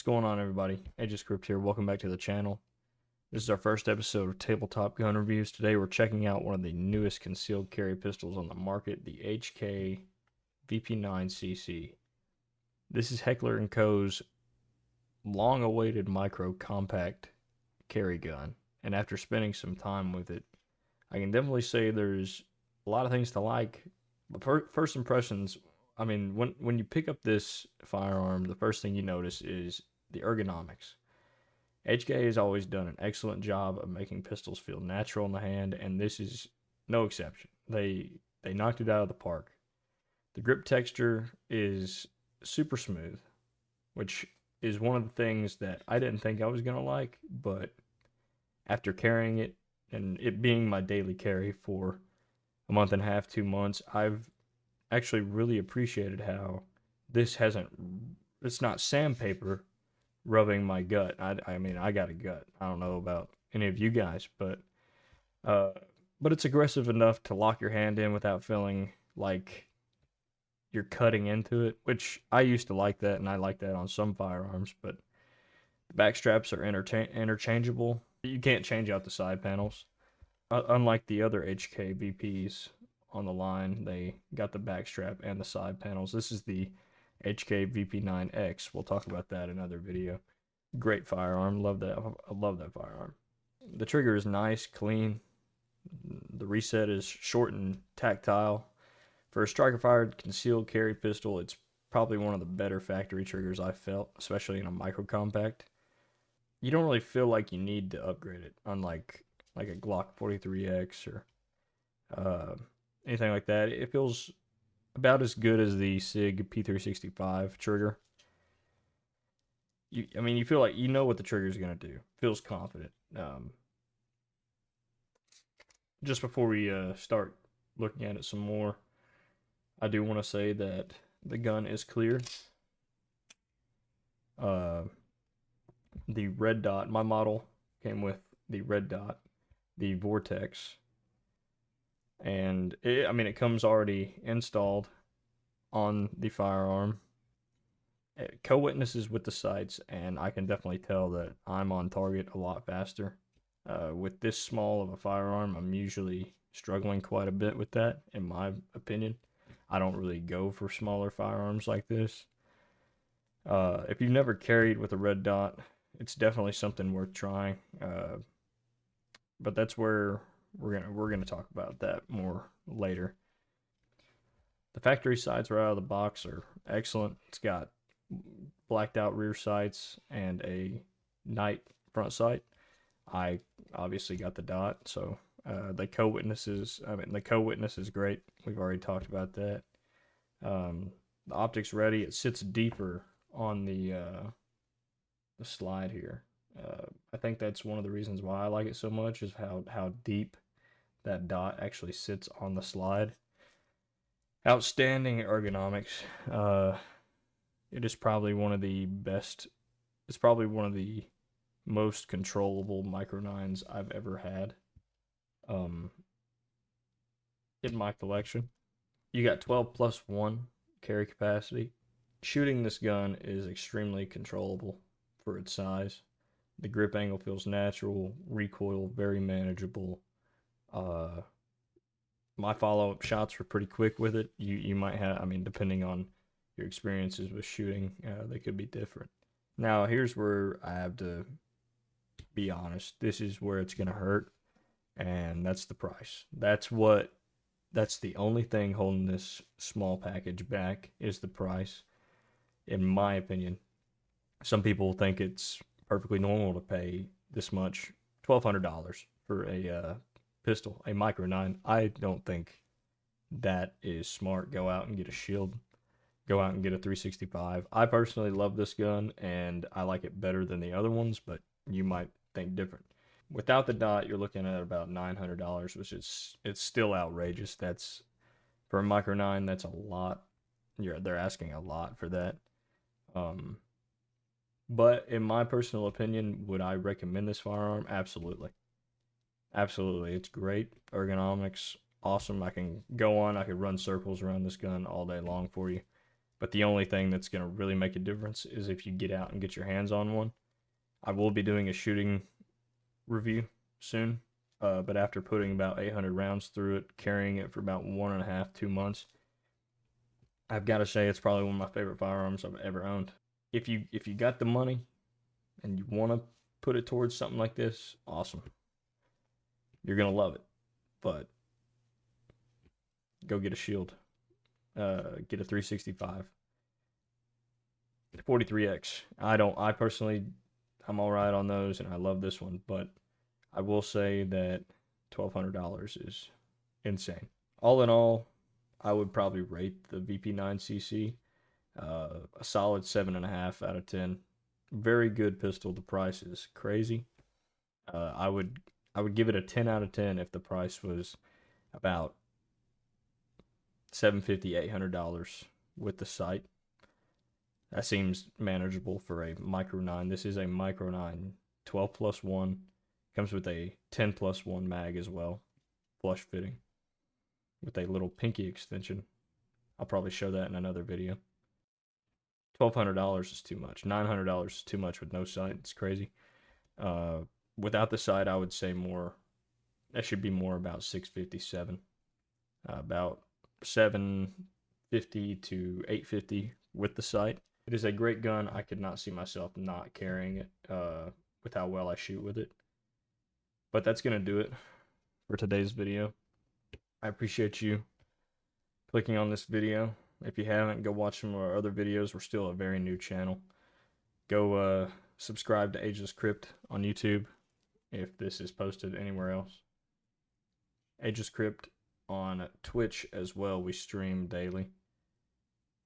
What's going on, everybody? HK here. Welcome back to the channel. This is our first episode of Tabletop Gun Reviews. Today we're checking out one of the newest concealed carry pistols on the market, the HK VP9 CC. This is Heckler & Co.'s long-awaited micro compact carry gun, and after spending some time with it, I can definitely say there's a lot of things to like. But first impressions, I mean, when you pick up this firearm, the first thing you notice is the ergonomics. HK has always done an excellent job of making pistols feel natural in the hand, and this is no exception. They knocked it out of the park. The grip texture is super smooth, which is one of the things that I didn't think I was gonna like, but after carrying it and it being my daily carry for a month and a half, 2 months, I've actually really appreciated how this hasn't, it's not sandpaper rubbing my gut. I mean, I got a gut. I don't know about any of you guys, uh, but it's aggressive enough to lock your hand in without feeling like you're cutting into it, which I used to like that, and I like that on some firearms, but the back straps are interchangeable. You can't change out the side panels. Unlike the other HK VPs on the line, they got the back strap and the side panels. This is the HK VP9X. We'll talk about that in another video. Great firearm. Love that. I love that firearm. The trigger is nice, clean. The reset is short and tactile. For a striker-fired concealed carry pistol, it's probably one of the better factory triggers I've felt, especially in a micro compact. You don't really feel like you need to upgrade it, unlike like a Glock 43X or anything like that. It feels about as good as the SIG P365 trigger. I mean, you feel like you know what the trigger is gonna do. Feels confident. Just before we start looking at it some more, I do want to say that the gun is clear. The red dot, my model came with the red dot, the Vortex, and I mean, it comes already installed on the firearm. It co-witnesses with the sights, and I can definitely tell that I'm on target a lot faster. With this small of a firearm, I'm usually struggling quite a bit with that, in my opinion. I don't really go for smaller firearms like this. If you've never carried with a red dot, it's definitely something worth trying. But that's where we're gonna talk about that more later. The factory sights right out of the box are excellent. It's got blacked out rear sights and a night front sight. I obviously got the dot, so the co-witness is great. We've already talked about that. The optic's ready. It sits deeper on the slide here. I think that's one of the reasons why I like it so much, is how deep that dot actually sits on the slide. Outstanding ergonomics. It is probably one of the best. It's probably one of the most controllable micro nines I've ever had. In my collection, you got 12+1 carry capacity. Shooting this gun is extremely controllable for its size. The grip angle feels natural, recoil very manageable. My follow-up shots were pretty quick with it. You might have, I mean, depending on your experiences with shooting, they could be different. Now, here's where I have to be honest. This is where it's gonna hurt, and that's the price. That's the only thing holding this small package back, is the price, in my opinion. Some people think it's perfectly normal to pay this much, $1,200 for a pistol, a micro 9. I don't think that is smart. Go out and get a shield. Go out and get a 365. I personally love this gun, and I like it better than the other ones, but you might think different. Without the dot, you're looking at about $900, which is, it's still outrageous. That's, for a micro 9, that's a lot. They're asking a lot for that. But in my personal opinion, would I recommend this firearm? Absolutely. Absolutely. It's great. Ergonomics, awesome. I can run circles around this gun all day long for you. But the only thing that's going to really make a difference is if you get out and get your hands on one. I will be doing a shooting review soon, but after putting about 800 rounds through it, carrying it for about 1.5, 2 months, I've got to say it's probably one of my favorite firearms I've ever owned. If you got the money and you want to put it towards something like this, awesome. You're gonna love it. But go get a shield. Get a 365. 43X. I personally, I'm all right on those, and I love this one, but I will say that $1,200 is insane. All in all, I would probably rate the VP9 CC a solid 7.5 out of 10. Very good pistol. The price is crazy. I would give it a 10 out of 10 if the price was about $750, $800 with the sight. That seems manageable for a micro 9. This is a micro 9 12+1. Comes with a 10+1 mag as well, flush fitting, with a little pinky extension. I'll probably show that in another video. $1,200 is too much. $900 is too much with no sight. It's crazy. Without the sight, I would say more. That should be more about $657. About $750 to $850 with the sight. It is a great gun. I could not see myself not carrying it with how well I shoot with it. But that's going to do it for today's video. I appreciate you clicking on this video. If you haven't, go watch some of our other videos. We're still a very new channel. Go subscribe to Ageless Crypt on YouTube if this is posted anywhere else. Ageless Crypt on Twitch as well. We stream daily.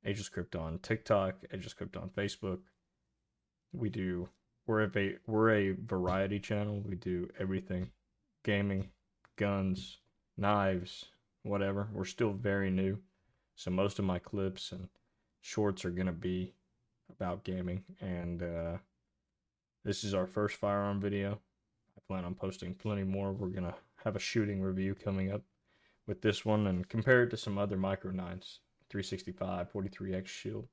Ageless Crypt on TikTok, Ageless Crypt on Facebook. We're a variety channel. We do everything. Gaming, guns, knives, whatever. We're still very new. So most of my clips and shorts are going to be about gaming. And this is our first firearm video. I plan on posting plenty more. We're going to have a shooting review coming up with this one and compare it to some other micro 9s. 365, 43X shield.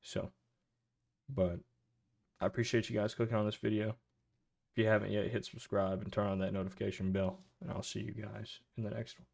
So, but I appreciate you guys clicking on this video. If you haven't yet, hit subscribe and turn on that notification bell. And I'll see you guys in the next one.